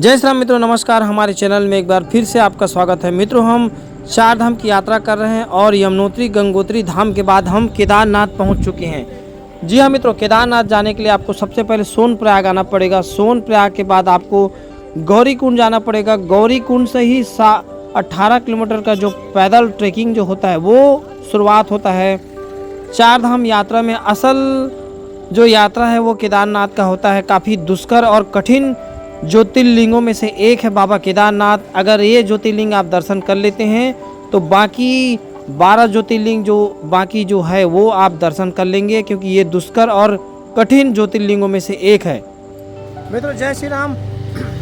जय श्री राम मित्रों, नमस्कार। हमारे चैनल में एक बार फिर से आपका स्वागत है। मित्रों, हम चार धाम की यात्रा कर रहे हैं और यमुनोत्री गंगोत्री धाम के बाद हम केदारनाथ पहुंच चुके हैं। जी हाँ मित्रों, केदारनाथ जाने के लिए आपको सबसे पहले सोनप्रयाग आना पड़ेगा। सोनप्रयाग के बाद आपको गौरीकुंड जाना पड़ेगा। गौरीकुंड से ही 18 किलोमीटर का जो पैदल ट्रैकिंग जो होता है वो शुरुआत होता है। चार धाम यात्रा में असल जो यात्रा है वो केदारनाथ का होता है। काफ़ी दुष्कर और कठिन ज्योतिर्लिंगों में से एक है बाबा केदारनाथ। अगर ये ज्योतिर्लिंग आप दर्शन कर लेते हैं तो बाकी 12 ज्योतिर्लिंग जो है वो आप दर्शन कर लेंगे, क्योंकि ये दुष्कर और कठिन ज्योतिर्लिंगों में से एक है। मित्रों, जय श्री राम,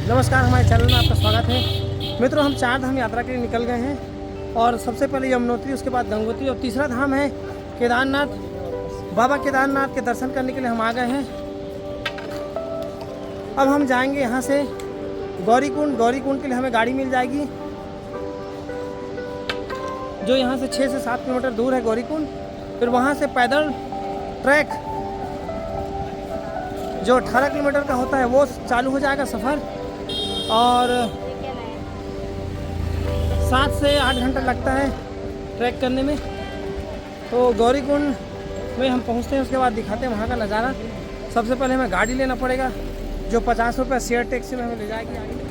नमस्कार। हमारे चैनल में आपका स्वागत है। मित्रों, हम चार धाम यात्रा के लिए निकल गए हैं और सबसे पहले यमुनोत्री, उसके बाद गंगोत्री और तीसरा धाम है केदारनाथ। बाबा केदारनाथ के दर्शन करने के लिए हम आ गए हैं। अब हम जाएंगे यहाँ से गौरीकुंड। गौरीकुंड के लिए हमें गाड़ी मिल जाएगी, जो यहाँ से 6 से 7 किलोमीटर दूर है गौरीकुंड। फिर वहाँ से पैदल ट्रैक जो 18 किलोमीटर का होता है वो चालू हो जाएगा सफ़र, और 7 से 8 घंटा लगता है ट्रैक करने में। तो गौरीकुंड में हम पहुँचते हैं, उसके बाद दिखाते हैं वहाँ का नज़ारा। सबसे पहले हमें गाड़ी लेना पड़ेगा, जो 50 रुपये शेयर टैक्सी में हमें ले जाएगी आगे।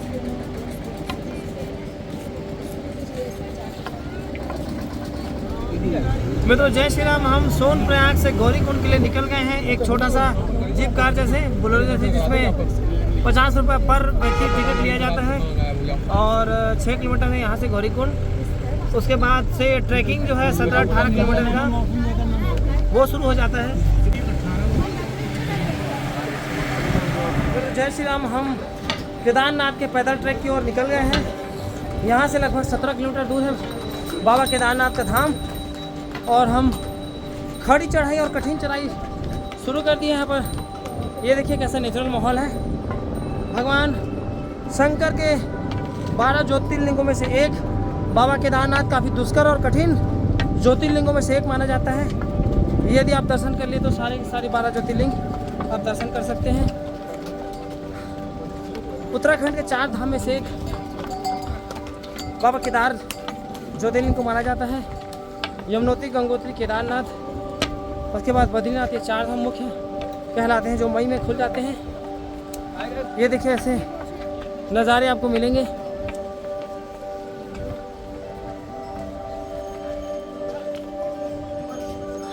मित्रों, जय श्री राम। हम सोनप्रयाग से गौरीकुंड के लिए निकल गए हैं। एक छोटा सा जीप कार जैसे, बोलेरो जैसे, जिसमें 50 रुपये पर व्यक्ति टिकट लिया जाता है, और 6 किलोमीटर है यहाँ से गौरीकुंड। उसके बाद से ट्रैकिंग जो है 17-18 किलोमीटर का वो शुरू हो जाता है। जय श्री राम। हम केदारनाथ के पैदल ट्रैक की ओर निकल गए हैं। यहाँ से लगभग 17 किलोमीटर दूर है बाबा केदारनाथ का धाम, और हम खड़ी चढ़ाई और कठिन चढ़ाई शुरू कर दी है। यहाँ पर ये देखिए कैसा नेचुरल माहौल है। भगवान शंकर के 12 ज्योतिर्लिंगों में से एक बाबा केदारनाथ काफ़ी दुष्कर और कठिन ज्योतिर्लिंगों में से एक माना जाता है। यदि आप दर्शन कर लिए तो सारे 12 ज्योतिर्लिंग आप दर्शन कर सकते हैं। उत्तराखंड के 4 धाम में से एक बाबा केदार ज्योतिर्लिंग को माना जाता है। यमुनोत्री, गंगोत्री, केदारनाथ, उसके बाद बद्रीनाथ, ये 4 धाम मुख्य कहलाते हैं, जो मई में खुल जाते हैं। ये देखिए ऐसे नज़ारे आपको मिलेंगे।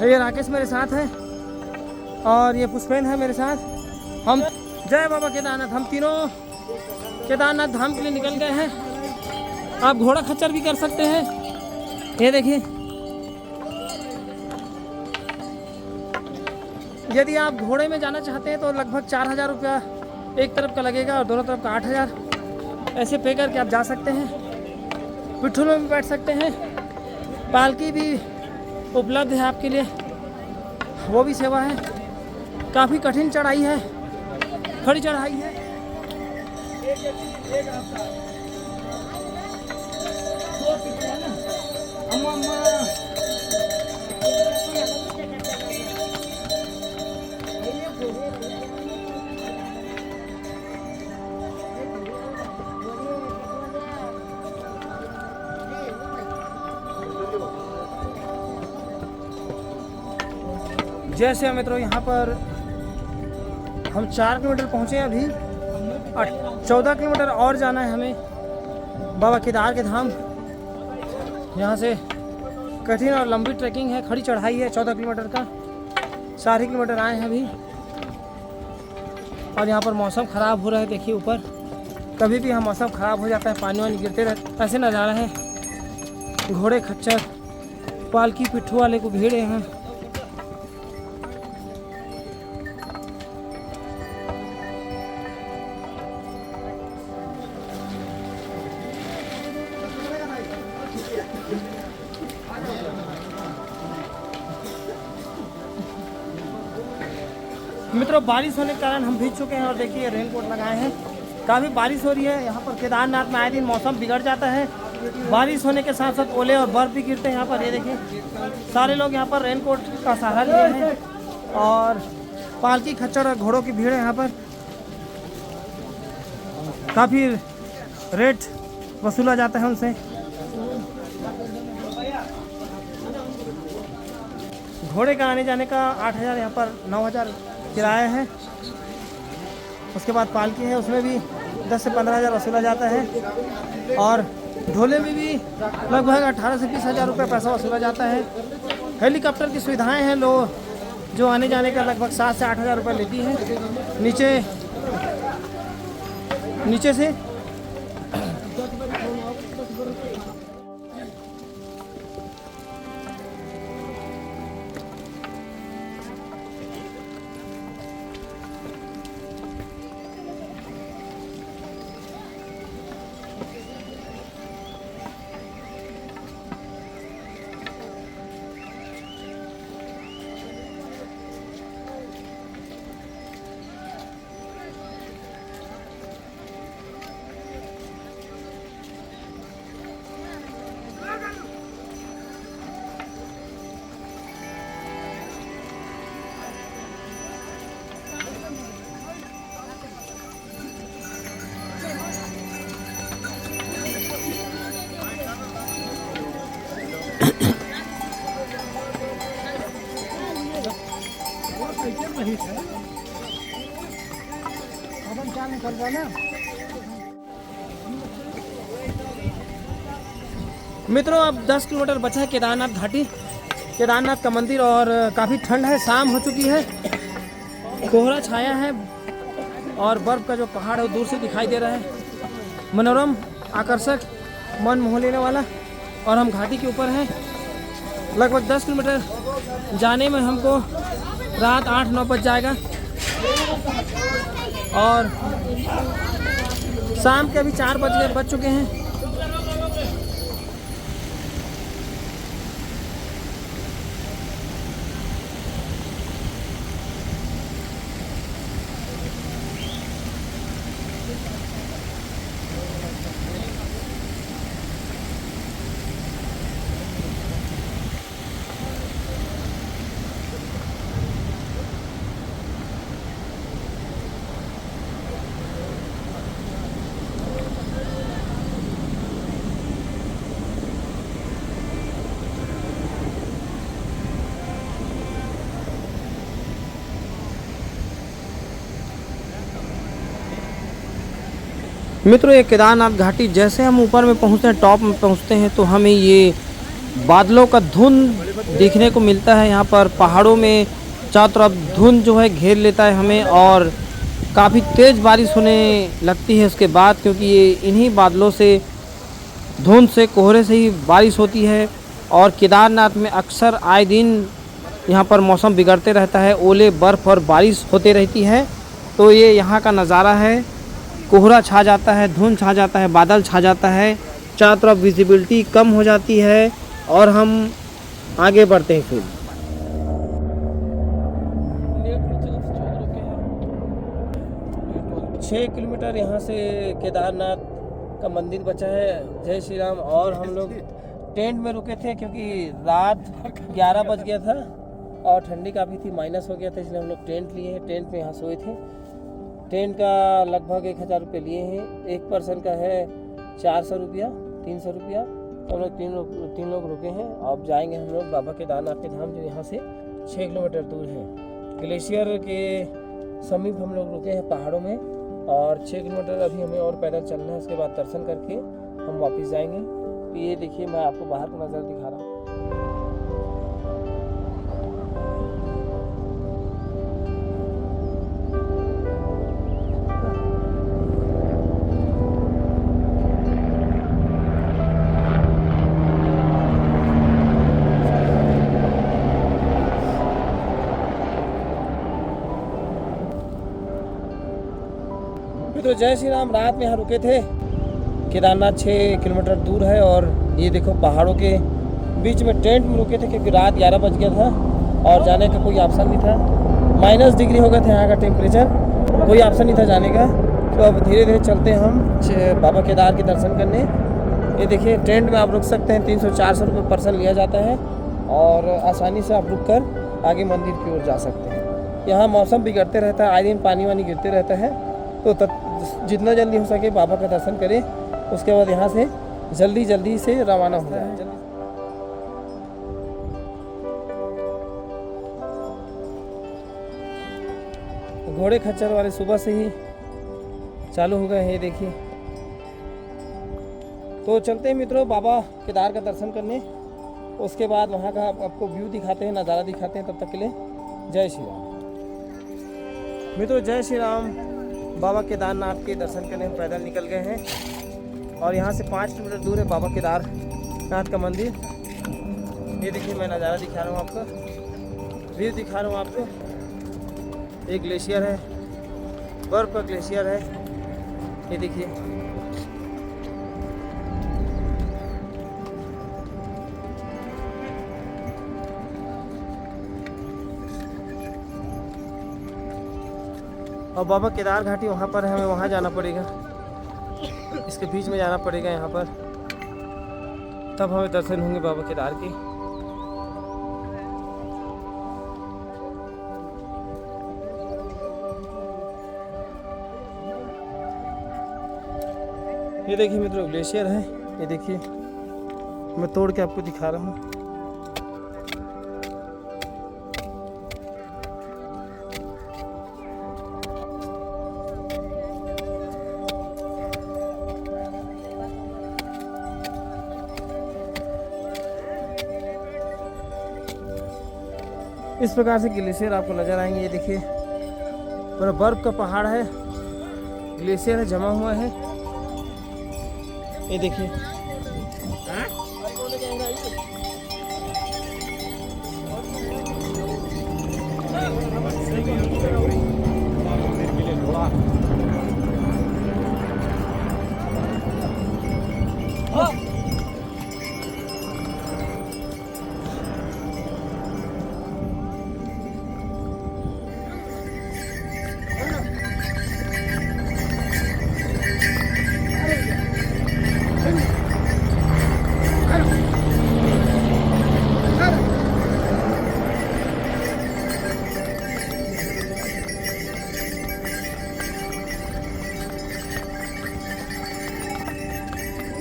ये राकेश मेरे साथ है और ये पुष्पेन है मेरे साथ। हम जय बाबा केदारनाथ, हम तीनों केदारनाथ धाम के लिए निकल गए हैं। आप घोड़ा खच्चर भी कर सकते हैं। ये देखिए, यदि आप घोड़े में जाना चाहते हैं तो लगभग 4000 रुपया एक तरफ का लगेगा और दोनों तरफ का 8000। ऐसे पे करके आप जा सकते हैं। पिट्ठू में भी बैठ सकते हैं। पालकी भी उपलब्ध है आपके लिए, वो भी सेवा है। काफ़ी कठिन चढ़ाई है, खड़ी चढ़ाई है। जैसे मित्रों, यहाँ पर हम 4 किलोमीटर पहुँचे हैं अभी, 14 किलोमीटर और जाना है हमें बाबा केदार के धाम। यहाँ से कठिन और लंबी ट्रैकिंग है, खड़ी चढ़ाई है 14 किलोमीटर का। 4 किलोमीटर आए हैं अभी, और यहाँ पर मौसम ख़राब हो रहा है। देखिए ऊपर कभी भी यहाँ मौसम ख़राब हो जाता है, पानी वानी गिरते रहते, ऐसे नज़ारा है। घोड़े खच्चर, पालकी, पिट्ठू वाले को भीड़ हैं। मित्रों, बारिश होने के कारण हम भीग चुके हैं, और देखिए रेनकोट लगाए हैं। काफ़ी बारिश हो रही है यहाँ पर। केदारनाथ में आए दिन मौसम बिगड़ जाता है। बारिश होने के साथ साथ ओले और बर्फ़ भी गिरते हैं यहाँ पर। ये देखिए सारे लोग यहाँ पर रेनकोट का सहारा लिए हैं, और पालकी, खच्चर और घोड़ों की भीड़ है यहाँ पर। काफ़ी रेट वसूला जाता है उनसे। घोड़े का आने जाने का 8,000, यहाँ पर 9,000 किराया है। उसके बाद पालकी है, उसमें भी 10 से 15,000 वसूला जाता है। और ढोले में भी लगभग 18 से 20,000 रुपये पैसा वसूला जाता है। हेलीकॉप्टर की सुविधाएं हैं, लोग जो आने जाने का लगभग 7 से 8,000 रुपये लेती है। नीचे से मित्रों, अब 10 किलोमीटर बचा है केदारनाथ घाटी, केदारनाथ का मंदिर। और काफ़ी ठंड है, शाम हो चुकी है, कोहरा छाया है और बर्फ़ का जो पहाड़ है वो दूर से दिखाई दे रहा है। मनोरम, आकर्षक, मन मोह लेने वाला। और हम घाटी के ऊपर हैं। लगभग 10 किलोमीटर जाने में हमको रात 8-9 बज जाएगा। और शाम के अभी 4 बज चुके हैं। मित्रों, ये केदारनाथ घाटी, जैसे हम ऊपर में पहुँचते हैं, टॉप में पहुँचते हैं, तो हमें ये बादलों का धुंध देखने को मिलता है। यहाँ पर पहाड़ों में चारों तरफ धुंध जो है घेर लेता है हमें, और काफ़ी तेज़ बारिश होने लगती है उसके बाद, क्योंकि ये इन्हीं बादलों से, धुंध से, कोहरे से ही बारिश होती है। और केदारनाथ में अक्सर आए दिन यहाँ पर मौसम बिगड़ते रहता है, ओले, बर्फ़ और बारिश होती रहती है। तो ये यहाँ का नज़ारा है। कोहरा छा जाता है, धुंध छा जाता है, बादल छा जाता है, चारों तरफ विजिबिलिटी कम हो जाती है और हम आगे बढ़ते हैं। फिर 6 किलोमीटर यहाँ से केदारनाथ का मंदिर बचा है। जय श्री राम। और हम लोग टेंट में रुके थे, क्योंकि रात 11 बज गया था और ठंडी काफ़ी थी, माइनस हो गया था, इसलिए हम लोग टेंट लिए हैं। टेंट में यहाँ सोए थे। टेंट का लगभग 1,000 रुपये लिए हैं। एक पर्सन का है 400 रुपया, 300 रुपया। तो हम लोग तीन लोग रुके हैं। अब जाएंगे हम लोग बाबा केदारनाथ के धाम, जो यहाँ से 6 किलोमीटर दूर है। ग्लेशियर के समीप हम लोग रुके हैं पहाड़ों में, और 6 किलोमीटर अभी हमें और पैदल चलना है। उसके बाद दर्शन करके हम वापस जाएंगे। तो ये देखिए, मैं आपको बाहर का नज़र दिखा रहा हूँ। तो जय श्री राम। रात में यहाँ रुके थे। केदारनाथ 6 किलोमीटर दूर है, और ये देखो पहाड़ों के बीच में टेंट में रुके थे, क्योंकि रात 11 बज गया था और जाने का कोई ऑप्शन नहीं था। माइनस डिग्री हो गया था यहाँ का टेम्परेचर, कोई ऑप्शन नहीं था जाने का। तो अब धीरे धीरे चलते हैं हम बाबा केदार के दर्शन करने। ये देखिए, टेंट में आप रुक सकते हैं। 300-400 रुपये पर्सन लिया जाता है, और आसानी से आप रुक कर आगे मंदिर की ओर जा सकते हैं। यहाँ मौसम बिगड़ते रहता है, आए दिन पानी वानी गिरते रहता है, तो जितना जल्दी हो सके बाबा का दर्शन करें, उसके बाद यहाँ से जल्दी से रवाना हो जाए। घोड़े खच्चर वाले सुबह से ही चालू हो गए हैं, देखिए। तो चलते हैं मित्रों बाबा केदार का दर्शन करने, उसके बाद वहाँ का आपको व्यू दिखाते हैं, नज़ारा दिखाते हैं। तब तक के लिए जय श्री राम। मित्रों जय श्री राम। बाबा केदारनाथ के दर्शन करने हम पैदल निकल गए हैं और यहाँ से 5 किलोमीटर दूर है बाबा केदारनाथ का मंदिर। ये देखिए मैं नज़ारा दिखा रहा हूँ आपको, व्यू दिखा रहा हूँ आपको। एक ग्लेशियर है, बर्फ का ग्लेशियर है, ये देखिए। और बाबा केदार घाटी वहाँ पर है, हमें वहाँ जाना पड़ेगा, इसके बीच में जाना पड़ेगा यहाँ पर, तब हमें दर्शन होंगे बाबा केदार के। ये देखिए मित्रों ग्लेशियर है, ये देखिए मैं तोड़ के आपको दिखा रहा हूँ। इस प्रकार से ग्लेशियर आपको नजर आएंगे। ये देखिए पूरा बर्फ का पहाड़ है, ग्लेशियर है जमा हुआ है, ये देखिए।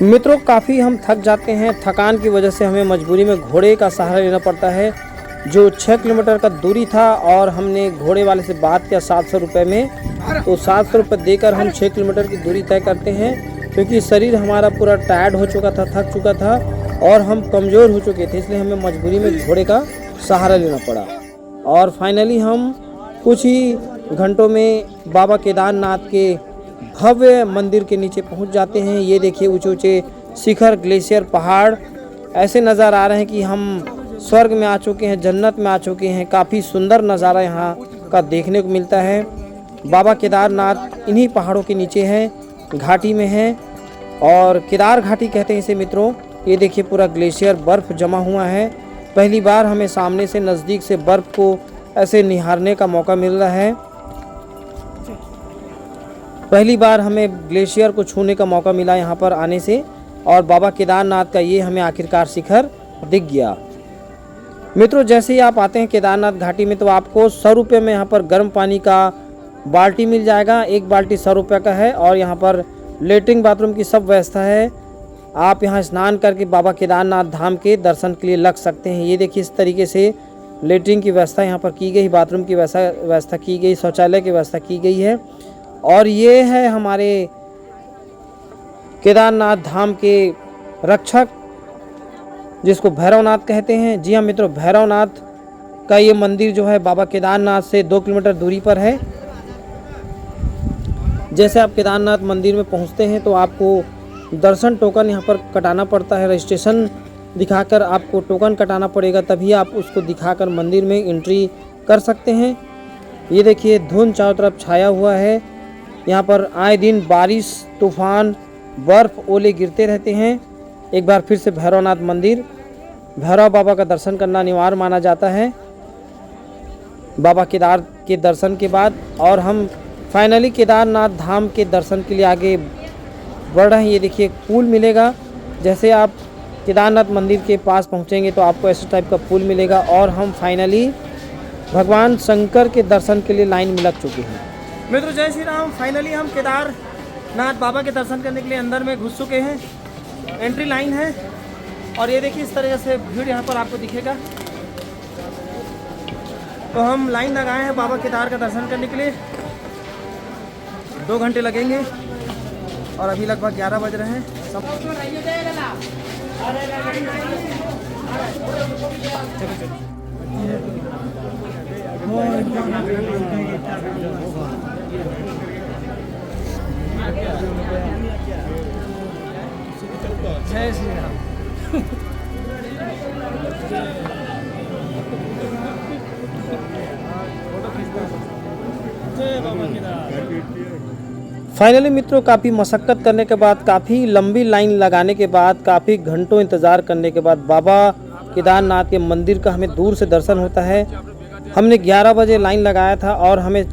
मित्रों काफ़ी हम थक जाते हैं, थकान की वजह से हमें मजबूरी में घोड़े का सहारा लेना पड़ता है। जो 6 किलोमीटर का दूरी था और हमने घोड़े वाले से बात किया 700 रुपये में, तो 700 रुपये देकर हम 6 किलोमीटर की दूरी तय करते हैं, क्योंकि शरीर हमारा पूरा टायर्ड हो चुका था, थक चुका था और हम कमज़ोर हो चुके थे, इसलिए हमें मजबूरी में घोड़े का सहारा लेना पड़ा। और फाइनली हम कुछ ही घंटों में बाबा केदारनाथ के भव्य मंदिर के नीचे पहुंच जाते हैं। ये देखिए ऊंचे ऊंचे शिखर, ग्लेशियर, पहाड़ ऐसे नज़र आ रहे हैं कि हम स्वर्ग में आ चुके हैं, जन्नत में आ चुके हैं। काफ़ी सुंदर नज़ारा यहाँ का देखने को मिलता है। बाबा केदारनाथ इन्हीं पहाड़ों के नीचे है, घाटी में है और केदार घाटी कहते हैं इसे मित्रों। ये देखिए पूरा ग्लेशियर बर्फ़ जमा हुआ है। पहली बार हमें सामने से नज़दीक से बर्फ़ को ऐसे निहारने का मौका मिल रहा है। पहली बार हमें ग्लेशियर को छूने का मौका मिला यहाँ पर आने से, और बाबा केदारनाथ का ये हमें आखिरकार शिखर दिख गया। मित्रों जैसे ही आप आते हैं केदारनाथ घाटी में, तो आपको 100 रुपये में यहाँ पर गर्म पानी का बाल्टी मिल जाएगा। एक बाल्टी 100 रुपये का है और यहाँ पर लेटरिन बाथरूम की सब व्यवस्था है। आप यहाँ स्नान करके बाबा केदारनाथ धाम के दर्शन के लिए लग सकते हैं। ये देखिए इस तरीके से लेटरिन की व्यवस्था यहाँ पर की गई, बाथरूम की व्यवस्था की गई, शौचालय की व्यवस्था की गई है। और ये है हमारे केदारनाथ धाम के रक्षक, जिसको भैरवनाथ कहते हैं। जी हाँ मित्रों, भैरवनाथ का ये मंदिर जो है बाबा केदारनाथ से 2 किलोमीटर दूरी पर है। जैसे आप केदारनाथ मंदिर में पहुंचते हैं तो आपको दर्शन टोकन यहाँ पर कटाना पड़ता है। रजिस्ट्रेशन दिखाकर आपको टोकन कटाना पड़ेगा, तभी आप उसको दिखाकर मंदिर में एंट्री कर सकते हैं। ये देखिए धुंध चारों तरफ छाया हुआ है। यहाँ पर आए दिन बारिश, तूफान, बर्फ़, ओले गिरते रहते हैं। एक बार फिर से भैरवनाथ मंदिर, भैरव बाबा का दर्शन करना अनिवार्य माना जाता है बाबा केदार के दर्शन के बाद। और हम फाइनली केदारनाथ धाम के दर्शन के लिए आगे बढ़ रहे हैं। ये देखिए पुल मिलेगा, जैसे आप केदारनाथ मंदिर के पास पहुँचेंगे तो आपको ऐसे टाइप का पुल मिलेगा और हम फाइनली भगवान शंकर के दर्शन के लिए लाइन में लग चुके हैं। मित्रों जय श्री राम। फाइनली हम नाथ बाबा के दर्शन करने के लिए अंदर में घुस चुके हैं। एंट्री लाइन है और ये देखिए इस तरह से भीड़ यहाँ पर आपको दिखेगा। तो हम लाइन लगाए हैं बाबा केदार का दर्शन करने के लिए। 2 घंटे लगेंगे और अभी लगभग 11 बज रहे हैं। जय श्री राम। फाइनली मित्रों, काफ़ी मशक्क़त करने के बाद, काफ़ी लंबी लाइन लगाने के बाद, काफ़ी घंटों इंतज़ार करने के बाद बाबा केदारनाथ के मंदिर का हमें दूर से दर्शन होता है। हमने 11 बजे लाइन लगाया था और हमें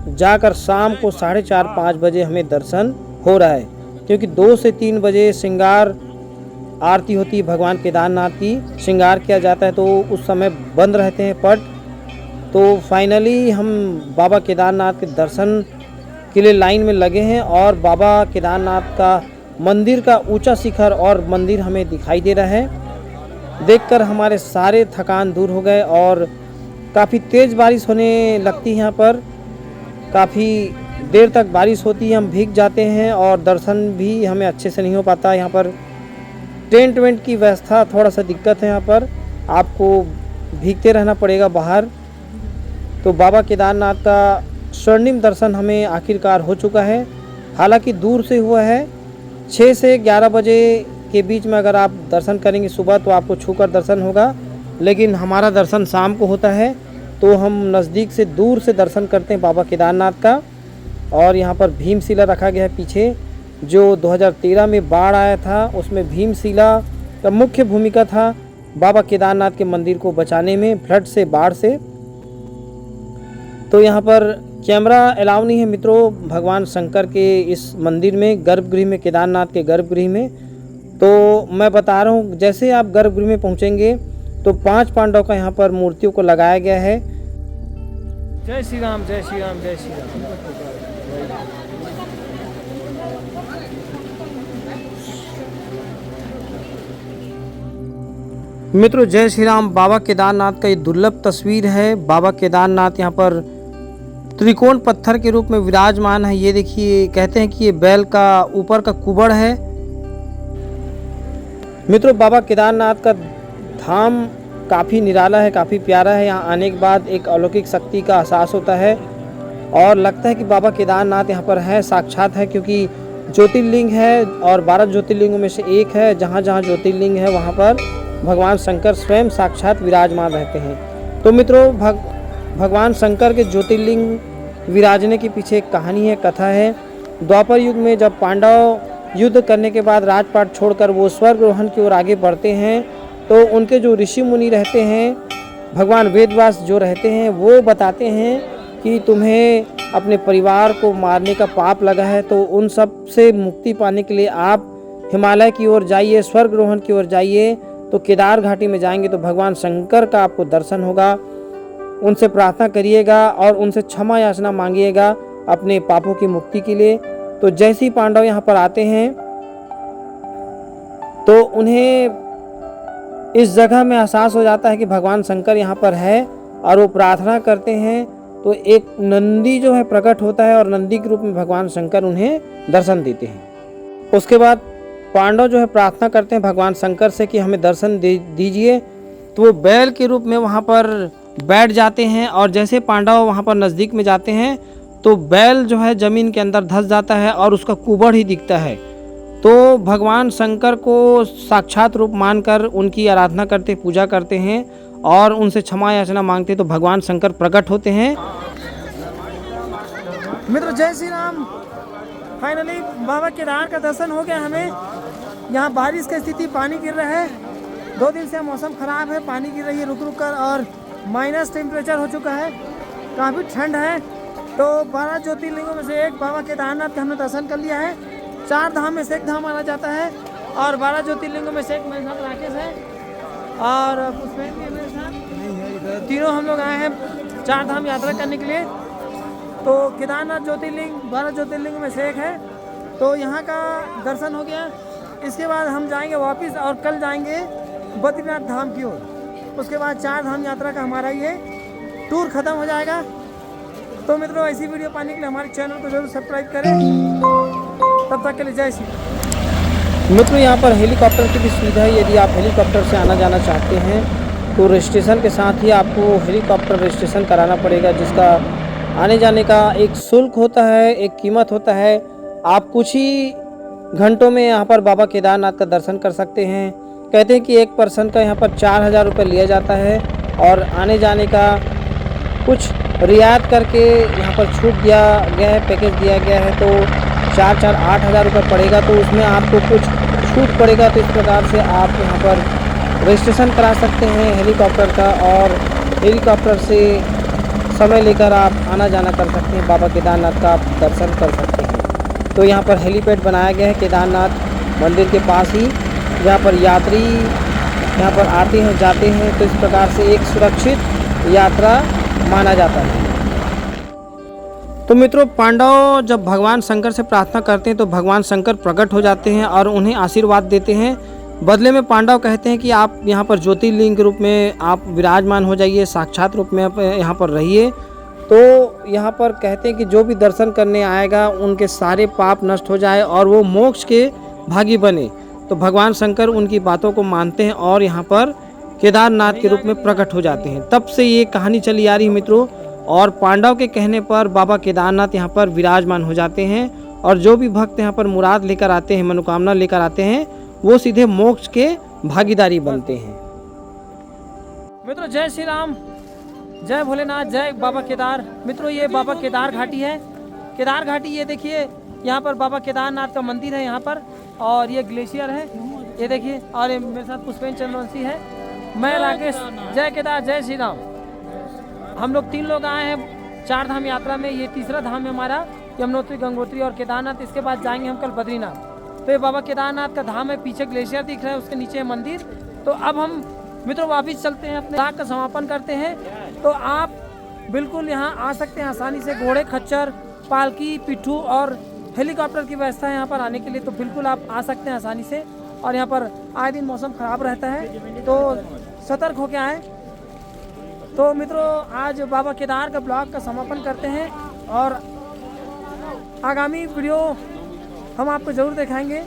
जाकर शाम को 4:30-5 बजे हमें दर्शन हो रहा है, क्योंकि 2 से 3 बजे श्रृंगार आरती होती है, भगवान केदारनाथ की श्रृंगार किया जाता है, तो उस समय बंद रहते हैं पट। तो फाइनली हम बाबा केदारनाथ के दर्शन के लिए लाइन में लगे हैं और बाबा केदारनाथ का मंदिर का ऊंचा शिखर और मंदिर हमें दिखाई दे रहा है। देखकर हमारे सारे थकान दूर हो गए और काफ़ी तेज़ बारिश होने लगती है। यहाँ पर काफ़ी देर तक बारिश होती है, हम भीग जाते हैं और दर्शन भी हमें अच्छे से नहीं हो पाता। यहाँ पर टेंट वेंट की व्यवस्था थोड़ा सा दिक्कत है, यहाँ पर आपको भीगते रहना पड़ेगा बाहर। तो बाबा केदारनाथ का स्वर्णिम दर्शन हमें आखिरकार हो चुका है, हालांकि दूर से हुआ है। 6 से 11 बजे के बीच में अगर आप दर्शन करेंगे सुबह तो आपको छूकर दर्शन होगा, लेकिन हमारा दर्शन शाम को होता है, तो हम नज़दीक से दूर से दर्शन करते हैं बाबा केदारनाथ का। और यहाँ पर भीमशिला रखा गया है पीछे, जो 2013 में बाढ़ आया था उसमें भीमशिला का मुख्य भूमिका था बाबा केदारनाथ के मंदिर को बचाने में फ्लड से, बाढ़ से। तो यहाँ पर कैमरा अलाउ नहीं है मित्रों भगवान शंकर के इस मंदिर में, गर्भगृह में, केदारनाथ के गर्भगृह में। तो मैं बता रहा हूँ, जैसे आप गर्भगृह में पहुँचेंगे तो 5 पांडव का यहाँ पर मूर्तियों को लगाया गया है। जय श्री राम, जय श्री राम, जय श्री राम। मित्रों जय श्री राम। बाबा केदारनाथ का ये दुर्लभ तस्वीर है। बाबा केदारनाथ यहाँ पर त्रिकोण पत्थर के रूप में विराजमान है। ये देखिए, कहते हैं कि ये बैल का ऊपर का कुबड़ है। मित्रों बाबा केदारनाथ का धाम काफ़ी निराला है, काफ़ी प्यारा है। यहाँ आने के बाद एक अलौकिक शक्ति का एहसास होता है और लगता है कि बाबा केदारनाथ यहाँ पर है, साक्षात है, क्योंकि ज्योतिर्लिंग है और 12 ज्योतिर्लिंगों में से एक है। जहाँ जहाँ ज्योतिर्लिंग है वहाँ पर भगवान शंकर स्वयं साक्षात विराजमान रहते हैं। तो मित्रों भगवान शंकर के ज्योतिर्लिंग विराजने के पीछे एक कहानी है, कथा है। द्वापर युग में जब पांडव युद्ध करने के बाद राजपाट छोड़कर वो स्वर्गरोहण की ओर आगे बढ़ते हैं, तो उनके जो ऋषि मुनि रहते हैं, भगवान वेदव्यास जो रहते हैं, वो बताते हैं कि तुम्हें अपने परिवार को मारने का पाप लगा है, तो उन सब से मुक्ति पाने के लिए आप हिमालय की ओर जाइए, स्वर्गरोहण की ओर जाइए। तो केदार घाटी में जाएंगे तो भगवान शंकर का आपको दर्शन होगा। उनसे प्रार्थना करिएगा और उनसे क्षमा याचना मांगिएगा अपने पापों की मुक्ति के लिए। तो जैसे ही पांडव यहाँ पर आते हैं तो उन्हें इस जगह में एहसास हो जाता है कि भगवान शंकर यहाँ पर है और वो प्रार्थना करते हैं। तो एक नंदी जो है प्रकट होता है और नंदी के रूप में भगवान शंकर उन्हें दर्शन देते हैं। उसके बाद पांडव जो है प्रार्थना करते हैं भगवान शंकर से कि हमें दर्शन दीजिए। तो वो बैल के रूप में वहाँ पर बैठ जाते हैं और जैसे पांडव वहाँ पर नज़दीक में जाते हैं तो बैल जो है ज़मीन के अंदर धंस जाता है और उसका कुबड़ ही दिखता है। तो भगवान शंकर को साक्षात रूप मानकर उनकी आराधना करते, पूजा करते हैं और उनसे क्षमा याचना मांगते, तो भगवान शंकर प्रकट होते हैं। मित्र जय श्री राम। फाइनली बाबा केदार का दर्शन हो गया हमें। यहाँ बारिश की स्थिति, पानी गिर रहा है। 2 दिन से मौसम ख़राब है, पानी गिर रही है रुक रुक कर और माइनस टेम्परेचर हो चुका है, काफ़ी ठंड है। तो 12 ज्योतिर्लिंगों में से एक बाबा केदारनाथ का हमने दर्शन कर लिया है। 4 धाम में से एक धाम माना जाता है और 12 ज्योतिर्लिंगों में से एक मेरे साथ राकेश है और पुष्पेन भी मेरे साथ। तीनों हम लोग आए हैं 4 धाम यात्रा करने के लिए। तो केदारनाथ ज्योतिर्लिंग 12 ज्योतिर्लिंगों में से एक है तो यहाँ का दर्शन हो गया। इसके बाद हम जाएंगे वापस और कल जाएंगे बद्रीनाथ धाम की ओर। उसके बाद 4 धाम यात्रा का हमारा ये टूर ख़त्म हो जाएगा। तो मित्रों ऐसी वीडियो पाने के लिए हमारे चैनल को जरूर सब्सक्राइब करें। तब तक के लिए जय श्री। मित्रों यहाँ पर हेलीकॉप्टर की भी सुविधा है। यदि आप हेलीकॉप्टर से आना जाना चाहते हैं तो रजिस्ट्रेशन के साथ ही आपको हेलीकॉप्टर रजिस्ट्रेशन कराना पड़ेगा, जिसका आने जाने का एक शुल्क होता है, एक कीमत होता है। आप कुछ ही घंटों में यहाँ पर बाबा केदारनाथ का दर्शन कर सकते हैं। कहते हैं कि एक पर्सन का यहाँ पर 4000 रुपये लिया जाता है और आने जाने का कुछ रियायत करके यहाँ पर छूट दिया गया है, पैकेज दिया गया है। तो 8,000 रुपये पड़ेगा, तो उसमें आपको कुछ छूट पड़ेगा। तो इस प्रकार से आप यहाँ पर रजिस्ट्रेशन करा सकते हैं हेलीकॉप्टर का और हेलीकॉप्टर से समय लेकर आप आना जाना कर सकते हैं, बाबा केदारनाथ का आप दर्शन कर सकते हैं। तो यहाँ पर हेलीपैड बनाया गया है केदारनाथ मंदिर के पास ही, जहाँ पर यात्री यहाँ पर आते हैं जाते हैं। तो इस प्रकार से एक सुरक्षित यात्रा माना जाता है। तो मित्रों पांडव जब भगवान शंकर से प्रार्थना करते हैं तो भगवान शंकर प्रकट हो जाते हैं और उन्हें आशीर्वाद देते हैं। बदले में पांडव कहते हैं कि आप यहाँ पर ज्योतिर्लिंग के रूप में आप विराजमान हो जाइए, साक्षात रूप में आप यहाँ पर रहिए। तो यहाँ पर कहते हैं कि जो भी दर्शन करने आएगा उनके सारे पाप नष्ट हो जाए और वो मोक्ष के भागी बने। तो भगवान शंकर उनकी बातों को मानते हैं और यहाँ पर केदारनाथ के रूप में प्रकट हो जाते हैं। तब से ये कहानी चली आ रही है मित्रों, और पांडव के कहने पर बाबा केदारनाथ यहाँ पर विराजमान हो जाते हैं और जो भी भक्त यहाँ पर मुराद लेकर आते हैं, मनोकामना लेकर आते हैं, वो सीधे मोक्ष के भागीदारी बनते हैं। मित्रों जय श्री राम, जय भोलेनाथ, जय बाबा केदार। मित्रों ये बाबा केदार घाटी है। केदार घाटी ये देखिए, यहाँ पर बाबा केदारनाथ का मंदिर है यहाँ पर, और ये ग्लेशियर है ये देखिए, और ये मेरे साथ पुष्पेन चंद्रवंशी है, मैं राकेश। जय केदार, जय श्री राम। हम लोग 3 लोग आए हैं 4 धाम यात्रा में। ये तीसरा धाम है हमारा, यमुनोत्री, गंगोत्री और केदारनाथ। इसके बाद जाएंगे हम कल बद्रीनाथ। तो ये बाबा केदारनाथ का धाम है, पीछे ग्लेशियर दिख रहा है, उसके नीचे है मंदिर। तो अब हम मित्रों वापस चलते हैं, अपने राग का समापन करते हैं। तो आप बिल्कुल यहाँ आ सकते हैं आसानी से। घोड़े, खच्चर, पालकी, पिट्ठू और हेलीकॉप्टर की व्यवस्था है यहाँ पर आने के लिए। तो बिल्कुल आप आ सकते हैं आसानी से। और यहाँ पर आए दिन मौसम खराब रहता है, तो सतर्क होकर आएँ। तो मित्रों आज बाबा केदार का ब्लॉग का समापन करते हैं और आगामी वीडियो हम आपको ज़रूर दिखाएंगे।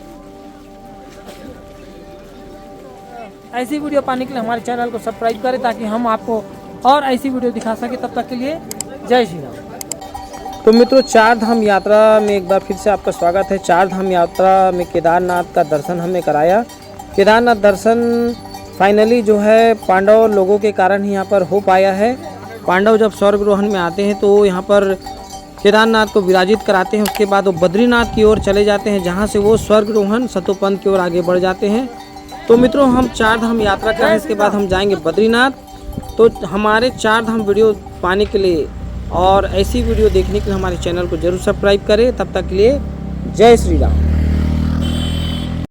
ऐसी वीडियो पाने के लिए हमारे चैनल को सब्सक्राइब करें ताकि हम आपको और ऐसी वीडियो दिखा सके। तब तक के लिए जय श्री राम। तो मित्रों 4 धाम यात्रा में एक बार फिर से आपका स्वागत है। 4 धाम यात्रा में केदारनाथ का दर्शन हमने कराया। केदारनाथ दर्शन फाइनली जो है पांडव लोगों के कारण ही यहाँ पर हो पाया है। पांडव जब स्वर्गरोहण में आते हैं तो यहाँ पर केदारनाथ को विराजित कराते हैं। उसके बाद वो बद्रीनाथ की ओर चले जाते हैं, जहाँ से वो स्वर्गरोहण सतोपंथ की ओर आगे बढ़ जाते हैं। तो मित्रों हम 4 धाम यात्रा करें, इसके बाद हम जाएंगे बद्रीनाथ। तो हमारे 4 धाम वीडियो पाने के लिए और ऐसी वीडियो देखने के लिए हमारे चैनल को जरूर सब्सक्राइब करें। तब तक के लिए जय श्री राम।